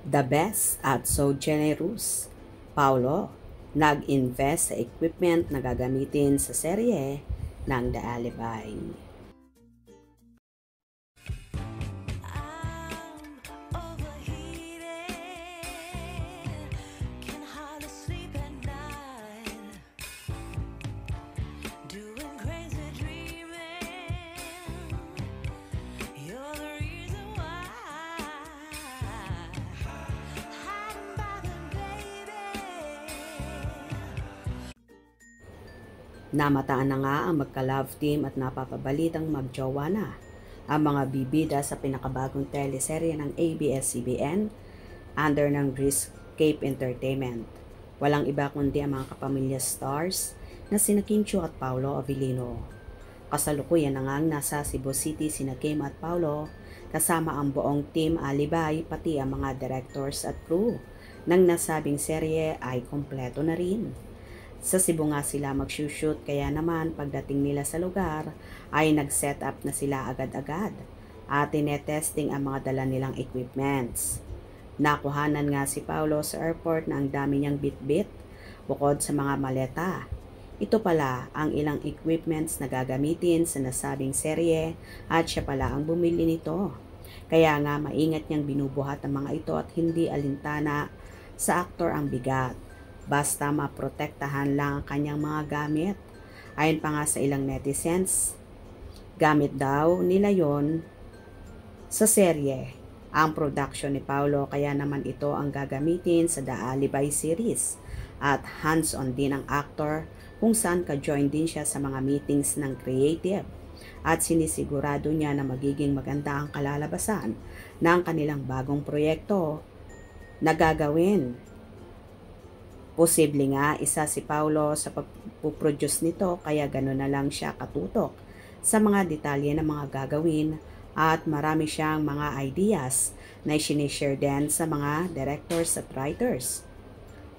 The best at so generous. Paulo, nag-invest sa equipment na gagamitin sa serye ng The Alibi. Namataan na nga ang magka-love team at napapabalitang magjowa na ang mga bibida sa pinakabagong teleserye ng ABS-CBN under ng Briscape Entertainment. Walang iba kundi ang mga kapamilya stars na sina Kim Chiu at Paolo Avellino. Kasalukuyan na nga nasa Cebu City sina Kim at Paolo kasama ang buong team Alibay pati ang mga directors at crew ng nasabing serye ay kompleto na rin. Sa Cebu nga sila mag-shoot kaya naman pagdating nila sa lugar ay nag-set up na sila agad-agad at tinetesting ang mga dala nilang equipments. Nakuhanan nga si Paolo sa airport na ang dami niyang bit-bit bukod sa mga maleta. Ito pala ang ilang equipments na gagamitin sa nasabing serye at siya pala ang bumili nito. Kaya nga maingat niyang binubuhat ang mga ito at hindi alintana sa aktor ang bigat. Basta maprotektahan lang ang kanyang mga gamit. Ayon pa nga sa ilang netizens, gamit daw nila yon sa serye. Ang production ni Paolo kaya naman ito ang gagamitin sa The Alibi series. At hands-on din ang actor kung saan ka-join din siya sa mga meetings ng creative. At sinisigurado niya na magiging maganda ang kalalabasan ng kanilang bagong proyekto na gagawin. Posible nga isa si Paolo sa pagpuproduce nito kaya gano'n na lang siya katutok sa mga detalye ng mga gagawin at marami siyang mga ideas na sinishare din sa mga directors at writers.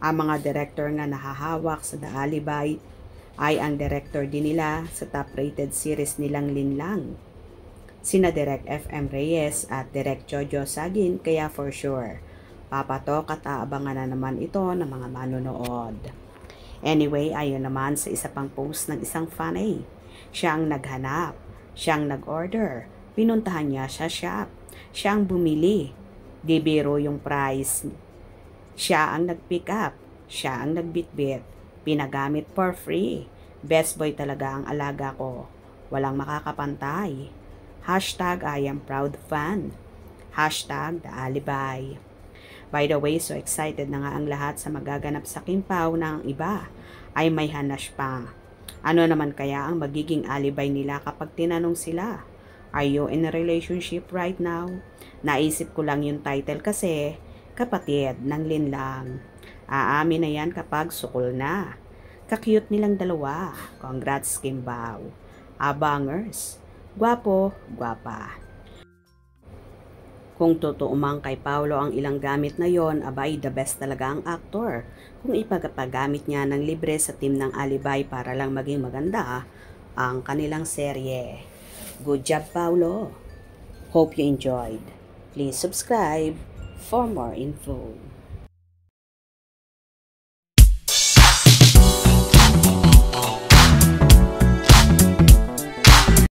Ang mga director nga nahahawak sa The Alibi ay ang director din nila sa top-rated series nilang Linlang. Sina Direk FM Reyes at Direk Jojo Sagin kaya for sure papatok at aabangan na naman ito ng mga manonood. Anyway, ayon naman sa isa pang post ng isang fan siya ang naghanap, siya ang nag-order, pinuntahan niya sa shop, siya ang bumili, di biro yung price, siya ang nag-pick up, siya ang nagbitbit, pinagamit for free, best boy talaga ang alaga ko, walang makakapantay. Hashtag I am proud fan. Hashtag The Alibi. By the way, so excited na nga ang lahat sa magaganap sa Kimpaw na ang iba ay may hanash pa. Ano naman kaya ang magiging alibay nila kapag tinanong sila? Are you in a relationship right now? Naisip ko lang yung title kasi kapatid ng Linlang. Aamin na yan kapag sukol na. Ka-cute nilang dalawa. Congrats Kimpaw. Abangers. Gwapo, gwapa. Kung totoo mang kay Paolo ang ilang gamit na yon, abay the best talaga ang aktor. Kung ipagpagamit niya ng libre sa team ng Alibay para lang maging maganda ang kanilang serye. Good job, Paolo. Hope you enjoyed. Please subscribe for more info.